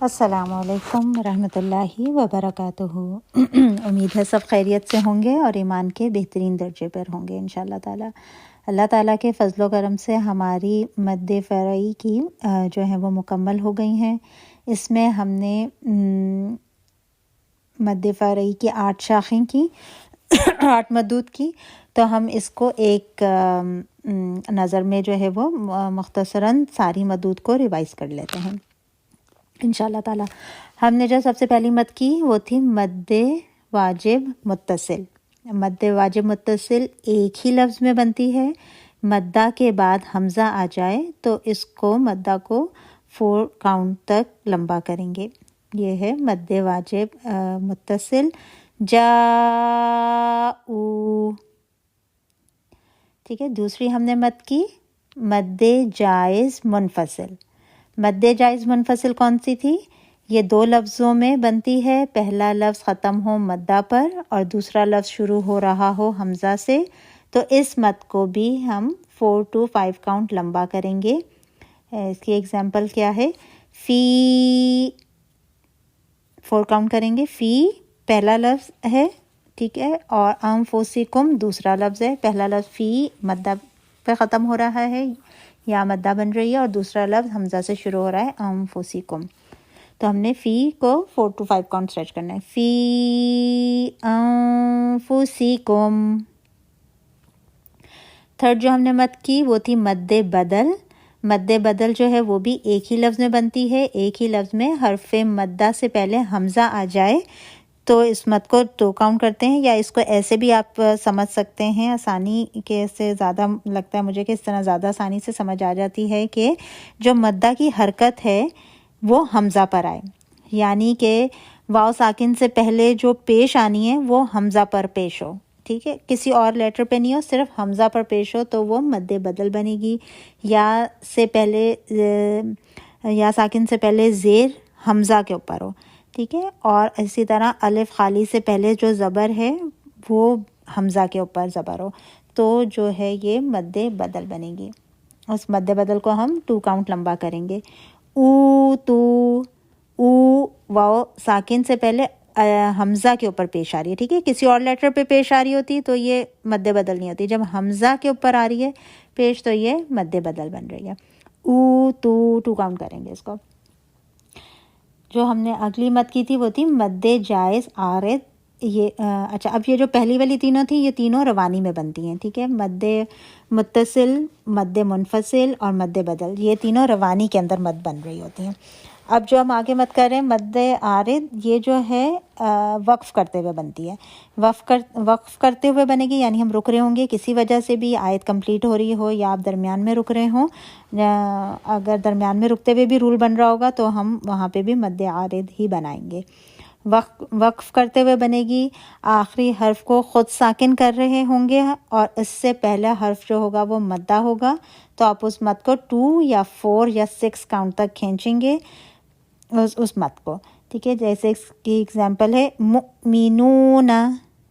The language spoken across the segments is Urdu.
السلام علیکم ورحمۃ اللہ وبرکاتہ۔ امید ہے سب خیریت سے ہوں گے اور ایمان کے بہترین درجے پر ہوں گے انشاءاللہ تعالی۔ اللہ تعالیٰ کے فضل و کرم سے ہماری مد فرعی کی جو ہے وہ مکمل ہو گئی ہیں۔ اس میں ہم نے مد فرعی کی 8 شاخیں کی 8 مدود کی، تو ہم اس کو ایک نظر میں جو ہے وہ مختصراً ساری مدود کو ریوائز کر لیتے ہیں انشاءاللہ تعالی۔ ہم نے جو سب سے پہلی مد کی وہ تھی مد واجب متصل۔ مد واجب متصل ایک ہی لفظ میں بنتی ہے، مدہ کے بعد حمزہ آ جائے تو اس کو مدہ کو 4 کاؤنٹ تک لمبا کریں گے۔ یہ ہے مد واجب متصل۔ جاؤ، ٹھیک ہے۔ دوسری ہم نے مد کی مد جائز منفصل۔ مد جائز منفصل کون سی تھی؟ یہ 2 لفظوں میں بنتی ہے، پہلا لفظ ختم ہو مدہ پر اور دوسرا لفظ شروع ہو رہا ہو حمزہ سے، تو اس مد کو بھی ہم 4 to 5 کاؤنٹ لمبا کریں گے۔ اس کی ایگزامپل کیا ہے؟ فی 4 کاؤنٹ کریں گے، فی پہلا لفظ ہے، ٹھیک ہے، اور انفسکم دوسرا لفظ ہے۔ پہلا لفظ فی مدہ پہ ختم ہو رہا ہے یا مدہ بن رہی ہے، اور دوسرا لفظ حمزہ سے شروع ہو رہا ہے انفسکم، تو ہم نے فی کو 4 to 5 کاؤنٹ اسٹریچ کرنا ہے۔ فی انفسکم۔ تھرڈ جو ہم نے مد کی وہ تھی مد بدل۔ مد بدل جو ہے وہ بھی ایک ہی لفظ میں بنتی ہے، ایک ہی لفظ میں حرف مدہ سے پہلے حمزہ آ جائے تو اس مد کو 2 کاؤنٹ کرتے ہیں، یا اس کو ایسے بھی آپ سمجھ سکتے ہیں، آسانی کے سے زیادہ لگتا ہے مجھے کہ اس طرح زیادہ آسانی سے سمجھ آ جاتی ہے کہ جو مدہ کی حرکت ہے وہ حمزہ پر آئے، یعنی کہ واو ساکن سے پہلے جو پیش آنی ہے وہ حمزہ پر پیش ہو، ٹھیک ہے، کسی اور لیٹر پہ نہیں ہو، صرف حمزہ پر پیش ہو تو وہ مد بدل بنے گی۔ یا سے پہلے یا ساکن سے پہلے زیر حمزہ کے اوپر ہو، ٹھیک ہے، اور اسی طرح الف خالی سے پہلے جو زبر ہے وہ حمزہ کے اوپر زبر ہو، تو جو ہے یہ مد بدل بنے گی۔ اس مد بدل کو ہم 2 کاؤنٹ لمبا کریں گے۔ او تو، او واو ساکن سے پہلے حمزہ کے اوپر پیش آ رہی ہے، ٹھیک ہے، کسی اور لیٹر پہ پیش آ رہی ہوتی تو یہ مد بدل نہیں ہوتی، جب حمزہ کے اوپر آ رہی ہے پیش تو یہ مد بدل بن رہی ہے۔ او تو 2 کاؤنٹ کریں گے اس کو۔ جو ہم نے اگلی مد کی تھی وہ تھی مد جائز عارض۔ یہ اچھا، اب یہ جو پہلی والی تینوں تھی یہ تینوں روانی میں بنتی ہیں، ٹھیک ہے، مد متصل، مد منفصل اور مد بدل، یہ تینوں روانی کے اندر مد بن رہی ہوتی ہیں۔ اب جو ہم آگے مد کر رہے ہیں مد عارض، یہ جو ہے وقف کرتے ہوئے بنتی ہے، وقف کرتے ہوئے بنے گی، یعنی ہم رک رہے ہوں گے کسی وجہ سے بھی، آیت کمپلیٹ ہو رہی ہو یا آپ درمیان میں رک رہے ہوں، اگر درمیان میں رکتے ہوئے بھی رول بن رہا ہوگا تو ہم وہاں پہ بھی مد عارض ہی بنائیں گے۔ وقف کرتے ہوئے بنے گی، آخری حرف کو خود ساکن کر رہے ہوں گے اور اس سے پہلا حرف جو ہوگا وہ مدہ ہوگا، تو آپ اس مد کو 2 یا 4 یا 6 کاؤنٹ تک کھینچیں گے اس مد کو، ٹھیک ہے۔ جیسے اس کی ایگزامپل ہے مؤمنون،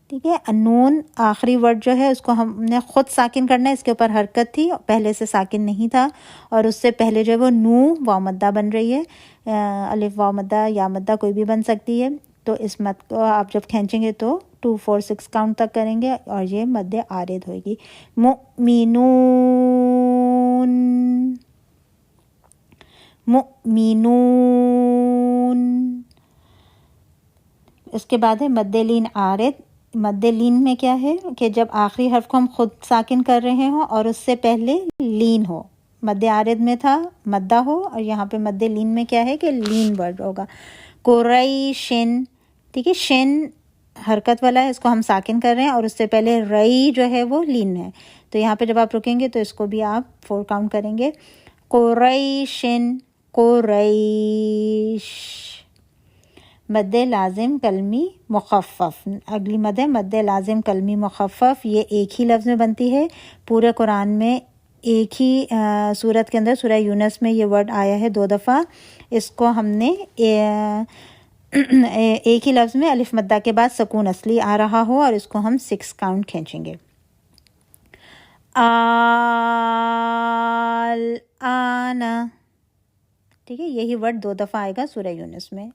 ٹھیک ہے، نون آخری ورڈ جو ہے اس کو ہم نے خود ساکن کرنا ہے، اس کے اوپر حرکت تھی، پہلے سے ساکن نہیں تھا، اور اس سے پہلے جو ہے وہ نو واو مدہ بن رہی ہے، الف واو مدہ یا مدہ کوئی بھی بن سکتی ہے، تو اس مد کو آپ جب کھینچیں گے تو 2 4 6 کاؤنٹ تک کریں گے اور یہ مد عارض ہوئے گی۔ مؤمنون، مؤمنون۔ اس کے بعد ہے مد لین عارض۔ مد لین میں کیا ہے کہ جب آخری حرف کو ہم خود ساکن کر رہے ہوں اور اس سے پہلے لین ہو، مد عارض میں تھا مدہ ہو، اور یہاں پہ مد لین میں کیا ہے کہ لین ورڈ ہوگا۔ قریشن، ٹھیک ہے، شن حرکت والا ہے، اس کو ہم ساکن کر رہے ہیں اور اس سے پہلے رئی جو ہے وہ لین ہے، تو یہاں پہ جب آپ رکیں گے تو اس کو بھی آپ 4 کاؤنٹ کریں گے۔ قریشن، قریش۔ مد لازم کلمی مخفف، اگلی مد ہے مد لازم کلمی مخفف، یہ ایک ہی لفظ میں بنتی ہے، پورے قرآن میں ایک ہی سورت کے اندر سورہ یونس میں یہ ورڈ آیا ہے 2 دفعہ، اس کو ہم نے ایک ہی لفظ میں الف مدہ کے بعد سکون اصلی آ رہا ہو اور اس کو ہم 6 کاؤنٹ کھینچیں گے۔ الآن، ٹھیک ہے، یہی ورڈ 2 دفعہ آئے گا سورہ یونس میں.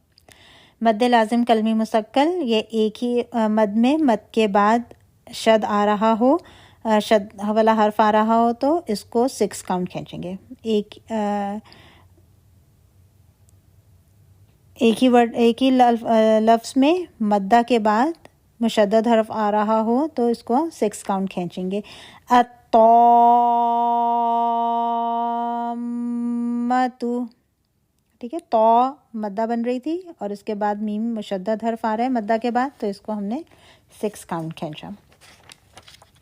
مد لازم کلمی مسکل، یہ ایک ہی مد میں مد کے بعد شد آ رہا ہو، شد والا حرف آ رہا ہو تو اس کو 6 کاؤنٹ کھینچیں گے. ایک ہی لفظ میں مدہ کے بعد مشدد حرف آ رہا ہو تو اس کو 6 کاؤنٹ کھینچیں گے. الطامۃ، ٹھیک ہے، تو مدہ بن رہی تھی اور اس کے بعد میم مشدد حرف آ رہا ہے مدہ کے بعد، تو اس کو ہم نے 6 کاؤنٹ کھینچا.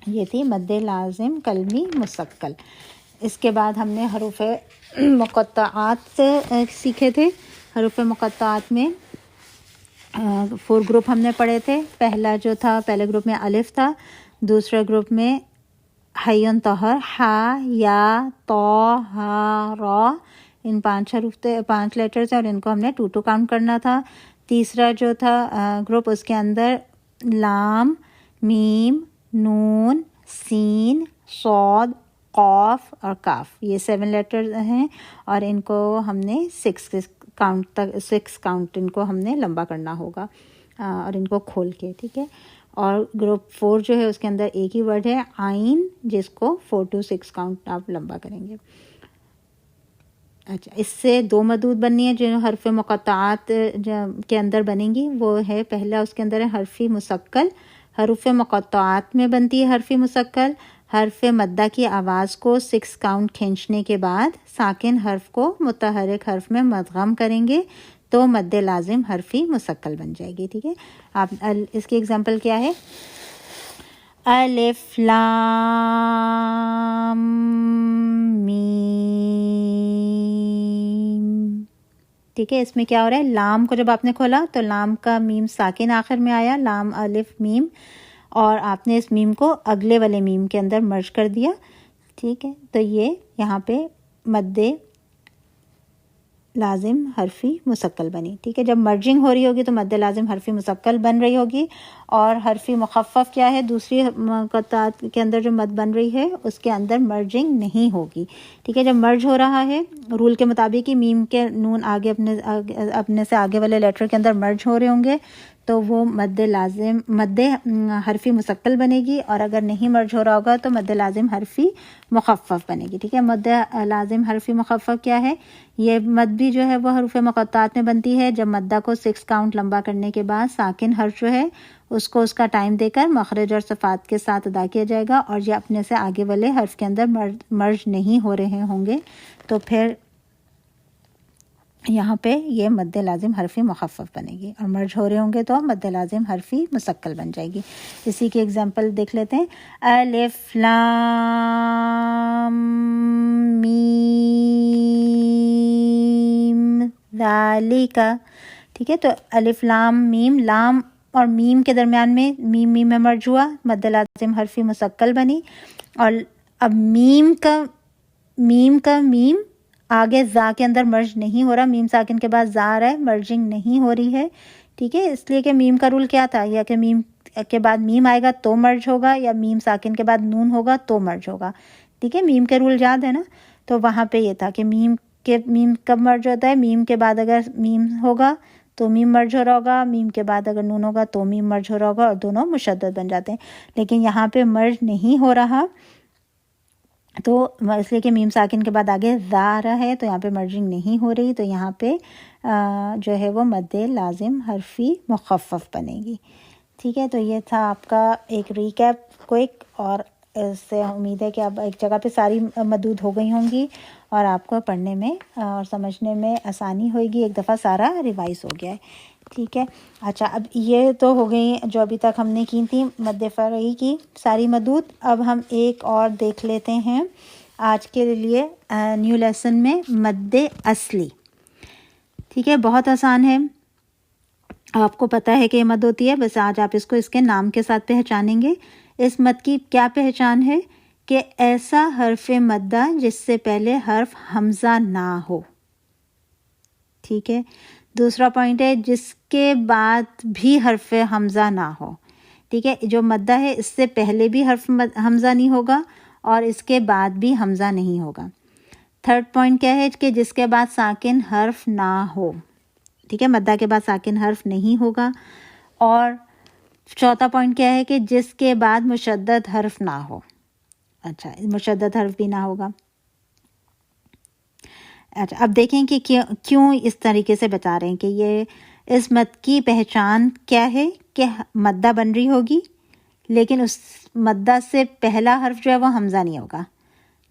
یہ تھی مد لازم کلمی مسکل. اس کے بعد ہم نے حروف مقطعات سیکھے تھے. حروف مقطعات میں 4 گروپ ہم نے پڑھے تھے. پہلا جو تھا، پہلے گروپ میں الف تھا، دوسرے گروپ میں حیون طاہر، ہا، یا، تو، ہا، را، ان 5 حروف تھے، 5 لیٹرز ہیں اور ان کو ہم نے 2 کاؤنٹ کرنا تھا. تیسرا جو تھا گروپ، اس کے اندر لام، میم، نون، سین، صاد، قاف اور کاف، یہ 7 لیٹرز ہیں اور ان کو ہم نے 6 کاؤنٹ ان کو ہم نے لمبا کرنا ہوگا اور ان کو کھول کے، ٹھیک ہے. اور گروپ 4 جو ہے اس کے اندر ایک ہی ورڈ ہے آئین، جس کو 4 to 6 کاؤنٹ آپ لمبا کریں گے. اچھا، اس سے 2 مدود بننی ہے جو حرف مقطعات کے اندر بنیں گی. وہ ہے پہلا، اس کے اندر ہے حرفی مسکل. حروف مقطعات میں بنتی ہے حرفی مسکل. حرف مدہ کی آواز کو 6 کاؤنٹ کھینچنے کے بعد ساکن حرف کو متحرک حرف میں مدغم کریں گے تو مد لازم حرفی مسکل بن جائے گی. ٹھیک ہے، آپ اس کی اگزامپل کیا ہے؟ الف لام میم. ٹھیک ہے، اس میں کیا ہو رہا ہے؟ لام کو جب آپ نے کھولا تو لام کا میم ساکن آخر میں آیا، لام الف میم، اور آپ نے اس میم کو اگلے والے میم کے اندر مرج کر دیا. ٹھیک ہے، تو یہ یہاں پہ مد لازم حرفی مسکل بنی. ٹھیک ہے، جب مرجنگ ہو رہی ہوگی تو مد لازم حرفی مسکل بن رہی ہوگی. اور حرفی مخفف کیا ہے؟ دوسری مقطعات کے اندر جو مد بن رہی ہے اس کے اندر مرجنگ نہیں ہوگی. ٹھیک ہے، جب مرج ہو رہا ہے رول کے مطابق ہی میم کے نون آگے اپنے سے آگے والے لیٹر کے اندر مرج ہو رہے ہوں گے تو وہ مد حرفی مسکل بنے گی، اور اگر نہیں مرج ہو رہا ہوگا تو مد لازم حرفی مخفف بنے گی. ٹھیک ہے، مد لازم حرفی مخفف کیا ہے؟ یہ مد بھی جو ہے وہ حروف مقطعات میں بنتی ہے جب مدہ کو 6 کاؤنٹ لمبا کرنے کے بعد ساکن حرف جو ہے اس کو اس کا ٹائم دے کر مخرج اور صفات کے ساتھ ادا کیا جائے گا، اور یہ اپنے سے آگے والے حرف کے اندر مرج نہیں ہو رہے ہوں گے تو پھر یہاں پہ یہ مد لازم حرفی مخفف بنے گی، اور مرج ہو رہے ہوں گے تو مد لازم حرفی مسکل بن جائے گی. اسی کی اگزامپل دیکھ لیتے ہیں. الف لام میم ذالک. ٹھیک ہے، تو الف لام میم، لام اور میم کے درمیان میں میم میں مرج ہوا، مد لازم حرفی مسکل بنی. اور اب میم کا میم آگے زا کے اندر مرج نہیں ہو رہا، میم ساکن کے بعد زا آ رہا ہے، مرجنگ نہیں ہو رہی ہے. ٹھیک ہے، اس لیے کہ میم کا رول کیا تھا؟ یا کہ میم کے بعد میم آئے گا تو مرج ہوگا، یا میم ساکن کے بعد نون ہوگا تو مرج ہوگا. ٹھیک ہے، میم کے رول یاد ہے نا؟ تو وہاں پہ یہ تھا کہ میم کب مرج ہوتا ہے؟ میم کے بعد اگر میم ہوگا تو میم مرج ہو رہا ہوگا، میم کے بعد اگر نون ہوگا تو میم مرج ہو رہا ہوگا، اور دونوں مشدد بن جاتے ہیں. لیکن یہاں پہ مرج نہیں ہو رہا تو اس لیے کہ میم ساکن کے بعد آگے زا آ رہا ہے تو یہاں پہ مرجنگ نہیں ہو رہی، تو یہاں پہ جو ہے وہ مد لازم حرفی مخفف بنے گی. ٹھیک ہے، تو یہ تھا آپ کا ایک ریکیپ کوئک، اور اس سے امید ہے کہ اب ایک جگہ پہ ساری مدود ہو گئی ہوں گی اور آپ کو پڑھنے میں اور سمجھنے میں آسانی ہوئے گی. ایک دفعہ سارا ریوائز ہو گیا ہے. ٹھیک ہے، اچھا، اب یہ تو ہو گئی جو ابھی تک ہم نے کی تھی مد فرعی کی ساری مدود. اب ہم ایک اور دیکھ لیتے ہیں آج کے لیے نیو لیسن میں، مد اصلی. ٹھیک ہے، بہت آسان ہے، آپ کو پتہ ہے کہ یہ مد ہوتی ہے، بس آج آپ اس کو اس کے نام کے ساتھ پہچانیں گے. اس مد کی کیا پہچان ہے؟ کہ ایسا حرف مدہ جس سے پہلے حرف حمزہ نہ ہو. ٹھیک ہے، دوسرا پوائنٹ ہے جس کے بعد بھی حرف حمزہ نہ ہو. ٹھیک ہے، جو مدہ ہے اس سے پہلے بھی حرف حمزہ نہیں ہوگا اور اس کے بعد بھی حمزہ نہیں ہوگا. تھرڈ پوائنٹ کیا ہے کہ جس کے بعد ساکن حرف نہ ہو. ٹھیک ہے, مدہ کے بعد ساکن حرف نہیں ہوگا. اور چوتھا پوائنٹ کیا ہے کہ جس کے بعد مشدد حرف نہ ہو. اچھا, مشدد حرف بھی نہ ہوگا. اچھا, اب دیکھیں کہ کیوں اس طریقے سے بتا رہے ہیں کہ یہ اس مد کی پہچان کیا ہے کہ مدہ بن رہی ہوگی لیکن اس مدہ سے پہلا حرف جو ہے وہ حمزہ نہیں ہوگا.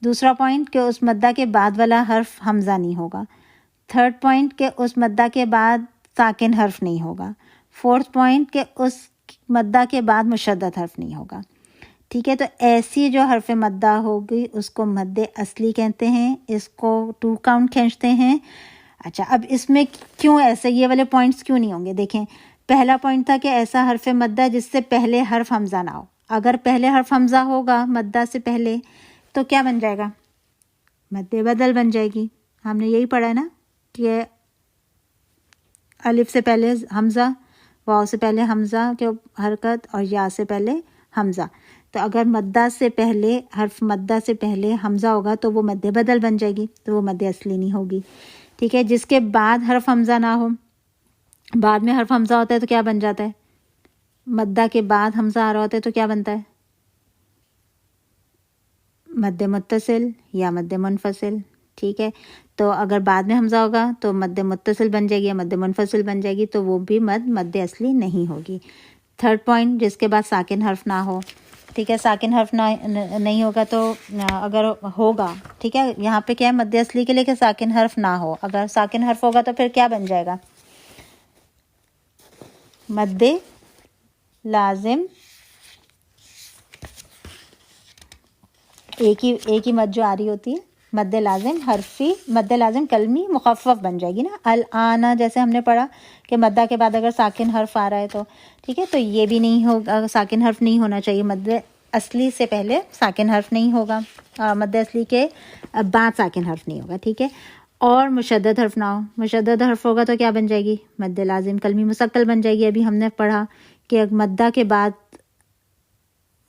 دوسرا پوائنٹ کہ اس مدہ کے بعد والا حرف حمزہ نہیں ہوگا. تھرڈ پوائنٹ کہ اس مدہ کے بعد ساکن حرف نہیں ہوگا. فورتھ پوائنٹ کہ اس مدہ کے بعد مشدد حرف نہیں ہوگا. ٹھیک ہے, تو ایسی جو حرف مدہ ہوگی اس کو مد اصلی کہتے ہیں, اس کو 2 کاؤنٹ کھینچتے ہیں. اچھا, اب اس میں کیوں ایسے یہ والے پوائنٹس کیوں نہیں ہوں گے؟ دیکھیں, پہلا پوائنٹ تھا کہ ایسا حرف مدہ جس سے پہلے حرف حمزہ نہ ہو. اگر پہلے حرف حمزہ ہوگا مدہ سے پہلے تو کیا بن جائے گا؟ مد بدل بن جائے گی. ہم نے یہی پڑھا ہے نا کہ الف سے پہلے حمزہ, واو سے پہلے حمزہ کی حرکت اور یا سے پہلے حمزہ. تو اگر مدہ سے پہلے حرف مدہ سے پہلے حمزہ ہوگا تو وہ مد بدل بن جائے گی, تو وہ مد اصلی نہیں ہوگی. ٹھیک ہے, جس کے بعد حرف حمزہ نہ ہو, بعد میں حرف حمزہ ہوتا ہے تو کیا بن جاتا ہے؟ مدہ کے بعد حمزہ آ رہا ہوتا ہے تو کیا بنتا ہے؟ مد متصل یا مد منفصل. ٹھیک ہے, تو اگر بعد میں حمزہ ہوگا تو مد متصل بن جائے گی یا مد منفصل بن جائے گی, تو وہ بھی مد اصلی نہیں ہوگی. تھرڈ پوائنٹ, جس کے بعد ساکن حرف نہ ہو. ٹھیک ہے, ساکن حرف نہیں ہوگا تو اگر ہوگا, ٹھیک ہے, یہاں پہ کیا ہے مد اصلی کے لیے کہ ساکن حرف نہ ہو. اگر ساکن حرف ہوگا تو پھر کیا بن جائے گا؟ مد لازم, ایک ہی مد جو آ رہی ہوتی ہے, مد لازم حرفی, مد لازم کلمی مخفف بن جائے گی نا. الآن جیسے ہم نے پڑھا کہ مدہ کے بعد اگر ساکن حرف آ رہا ہے تو ٹھیک ہے, تو یہ بھی نہیں ہوگا, ساکن حرف نہیں ہونا چاہیے. مد اصلی سے پہلے ساکن حرف نہیں ہوگا, مد اصلی کے بعد ساکن حرف نہیں ہوگا. ٹھیک ہے, اور مشدد حرف نہ ہو. مشدد حرف ہوگا تو کیا بن جائے گی؟ مد لازم کلمی مسکل بن جائے گی. ابھی ہم نے پڑھا کہ مدہ کے بعد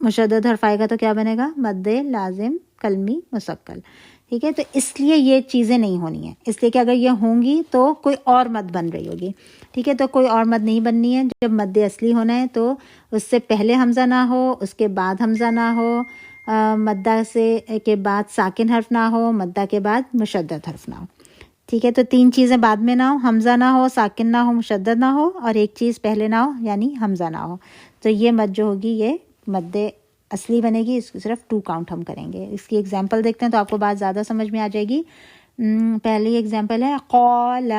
مشدد حرف آئے گا تو کیا بنے گا؟ مد لازم کلمی مسکل. ٹھیک ہے, تو اس لیے یہ چیزیں نہیں ہونی ہیں, اس لیے کہ اگر یہ ہوں گی تو کوئی اور مد بن رہی ہوگی. ٹھیک ہے, تو کوئی اور مد نہیں بننی ہے. جب مد اصلی ہونا ہے تو اس سے پہلے حمزہ نہ ہو, اس کے بعد حمزہ نہ ہو, مدہ سے کے بعد ساکن حرف نہ ہو, مدہ کے بعد مشدد حرف نہ ہو. ٹھیک ہے, تو 3 چیزیں بعد میں نہ ہو, حمزہ نہ ہو, ساکن نہ ہو, مشدد نہ ہو, اور ایک چیز پہلے نہ ہو یعنی حمزہ نہ ہو. تو یہ مد جو ہوگی یہ مد اصلی بنے گی. اس کو صرف 2 کاؤنٹ ہم کریں گے. اس کی ایگزامپل دیکھتے ہیں تو آپ کو بات زیادہ سمجھ میں آ جائے گی. پہلی ایگزامپل ہے قال,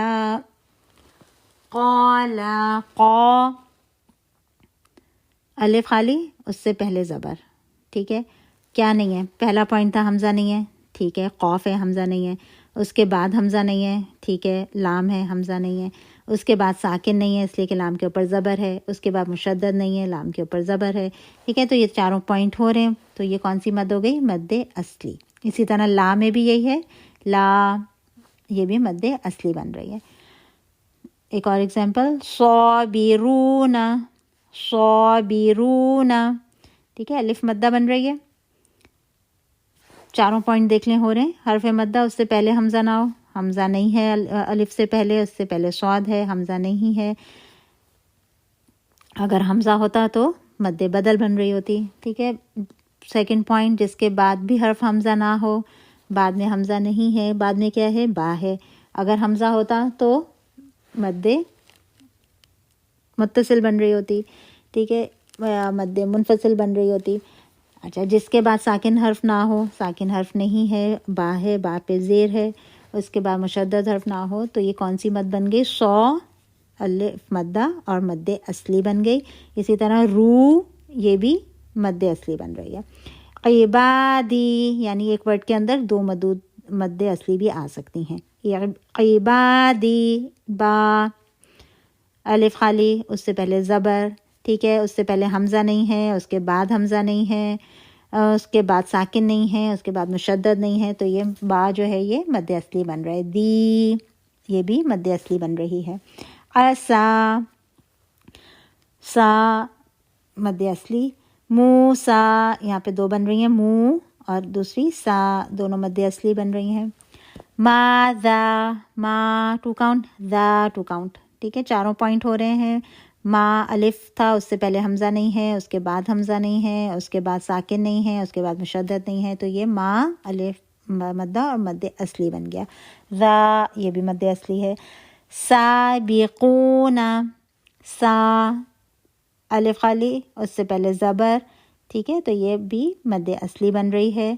قال, قا, الف خالی, اس سے پہلے زبر. ٹھیک ہے, کیا نہیں ہے؟ پہلا پوائنٹ تھا حمزہ نہیں ہے. ٹھیک ہے, قاف ہے, حمزہ نہیں ہے. اس کے بعد حمزہ نہیں ہے. ٹھیک ہے, لام ہے, حمزہ نہیں ہے. اس کے بعد ساکن نہیں ہے اس لیے کہ لام کے اوپر زبر ہے. اس کے بعد مشدد نہیں ہے, لام کے اوپر زبر ہے. ٹھیک ہے, تو یہ 4 پوائنٹ ہو رہے ہیں. تو یہ کون سی مد ہو گئی؟ مد اصلی. اسی طرح لا میں بھی یہی ہے, لا, یہ بھی مد اصلی بن رہی ہے. ایک اور ایگزامپل صابرون, صابرون. ٹھیک ہے, الف مدہ بن رہی ہے. 4 پوائنٹ دیکھ لیں ہو رہے ہیں. حرف مدہ, اس سے پہلے حمزہ نہ ہو, حمزہ نہیں ہے الف سے پہلے, اس سے پہلے صاد ہے, حمزہ نہیں ہے. اگر حمزہ ہوتا تو مد بدل بن رہی ہوتی. ٹھیک ہے, سیکنڈ پوائنٹ, جس کے بعد بھی حرف حمزہ نہ ہو, بعد میں حمزہ نہیں ہے, بعد میں کیا ہے؟ با ہے. اگر حمزہ ہوتا تو مد متصل بن رہی ہوتی. ٹھیک ہے, مد منفصل بن رہی ہوتی. اچھا, جس کے بعد ساکن حرف نہ ہو, ساکن حرف نہیں ہے, با ہے, با پہ زیر ہے. اس کے بعد مشدد حرف نہ ہو تو یہ کون سی مد بن گئی؟ سو, الف مدہ اور مد اصلی بن گئی. اسی طرح رو, یہ بھی مد اصلی بن رہی ہے. عبادی, یعنی ایک ورڈ کے اندر 2 مد اصلی بھی آ سکتی ہیں. عبادی, با, الف خالی, اس سے پہلے زبر. ٹھیک ہے, اس سے پہلے حمزہ نہیں ہے, اس کے بعد حمزہ نہیں ہے, اس کے بعد ساکن نہیں ہے, اس کے بعد مشدد نہیں ہے. تو یہ با جو ہے یہ مد اصلی بن رہا ہے. دی, یہ بھی مد اصلی بن رہی ہے. اسا, سا مد اصلی. موسیٰ, یہاں پہ 2 بن رہی ہیں, مو اور دوسری سا, دونوں مد اصلی بن رہی ہیں. ماذا، ما ٹو کاؤنٹ، ذا ٹو کاؤنٹ. ٹھیک ہے، چاروں پوائنٹ ہو رہے ہیں. ما الف تھا، اس سے پہلے حمزہ نہیں ہے، اس کے بعد حمزہ نہیں ہے، اس کے بعد ساکن نہیں ہے، اس کے بعد مشدد نہیں ہے، تو یہ ما الف مدہ اور مد اصلی بن گیا. ذا یہ بھی مد اصلی ہے. سابقون، سا الف خالی، اس سے پہلے زبر. ٹھیک ہے، تو یہ بھی مد اصلی بن رہی ہے.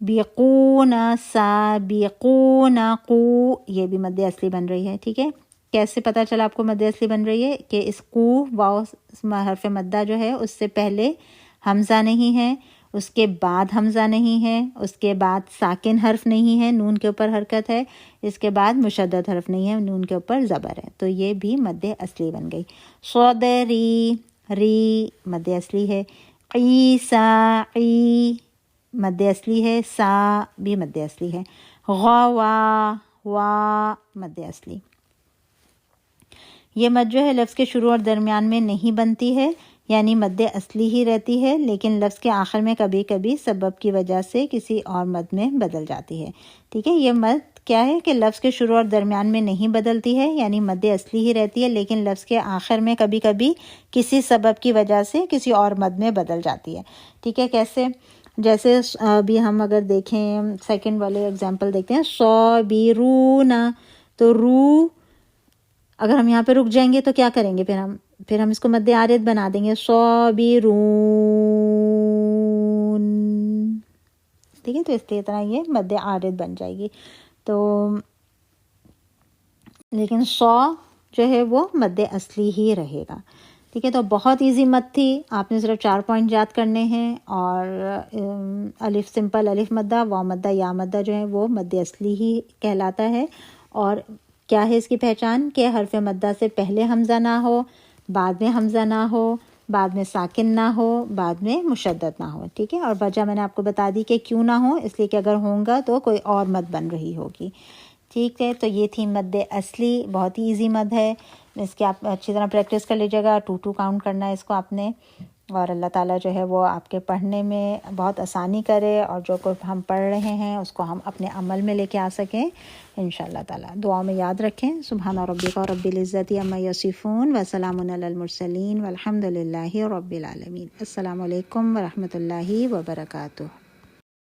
بیقون، سابقون، قو یہ بھی مد اصلی بن رہی ہے. ٹھیک ہے، کیسے پتہ چلا آپ کو مد اصلی بن رہی ہے؟ کہ اس قو واو حرف مدہ جو ہے اس سے پہلے حمزہ نہیں ہے، اس کے بعد حمزہ نہیں ہے، اس کے بعد ساکن حرف نہیں ہے، نون کے اوپر حرکت ہے، اس کے بعد مشدد حرف نہیں ہے، نون کے اوپر زبر ہے، تو یہ بھی مد اصلی بن گئی. صدری، ری مد اصلی ہے. عیسیٰ، عی مد اصلی ہے. سا بھی مد اصلی ہے. غوا، وا مد اصلی. یہ مد جو ہے لفظ کے شروع اور درمیان میں نہیں بنتی ہے، یعنی مد اصلی ہی رہتی ہے، لیکن لفظ کے آخر میں کبھی کبھی سبب کی وجہ سے کسی اور مد میں بدل جاتی ہے. ٹھیک ہے، یہ مد کیا ہے کہ لفظ کے شروع اور درمیان میں نہیں بدلتی ہے، یعنی مد اصلی ہی رہتی ہے، لیکن لفظ کے آخر میں کبھی کبھی کسی سبب کی وجہ سے کسی اور مد میں بدل جاتی ہے. ٹھیک ہے، کیسے؟ جیسے ابھی ہم اگر دیکھیں سیکنڈ والے اگزامپل دیکھتے ہیں، صابرون، تو رو اگر ہم یہاں پہ رک جائیں گے تو کیا کریں گے؟ پھر ہم اس کو مد عارض بنا دیں گے، صابرون. ٹھیک ہے، تو اس لیے طرح یہ مد عارض بن جائے گی. تو لیکن سو جو ہے وہ مد اصلی ہی رہے گا. ٹھیک ہے، تو بہت ایزی مد تھی، آپ نے صرف 4 پوائنٹ یاد کرنے ہیں. اور الف سمپل الف مدہ، واو مدہ، یا مدہ جو ہے وہ مد اصلی ہی کہلاتا ہے. اور کیا ہے اس کی پہچان؟ کہ حرف مدہ سے پہلے حمزہ نہ ہو، بعد میں حمزہ نہ ہو، بعد میں ساکن نہ ہو، بعد میں مشدد نہ ہو. ٹھیک ہے، اور وجہ میں نے آپ کو بتا دی کہ کیوں نہ ہو، اس لیے کہ اگر ہوں گا تو کوئی اور مد بن رہی ہوگی. ٹھیک ہے، تو یہ تھی مد اصلی، بہت ہی ایزی مد ہے. اس کی آپ اچھی طرح پریکٹس کر لیجیے گا. 2 کاؤنٹ کرنا ہے اس کو آپ نے، اور اللہ تعالیٰ جو ہے وہ آپ کے پڑھنے میں بہت آسانی کرے، اور جو کچھ ہم پڑھ رہے ہیں اس کو ہم اپنے عمل میں لے کے آ سکیں انشاءاللہ تعالیٰ. دعا میں یاد رکھیں. سبحان ربک رب العزت عما یصفون وسلام علی المرسلین والحمد للہ رب العالمین. السلام علیکم ورحمۃ اللہ وبرکاتہ.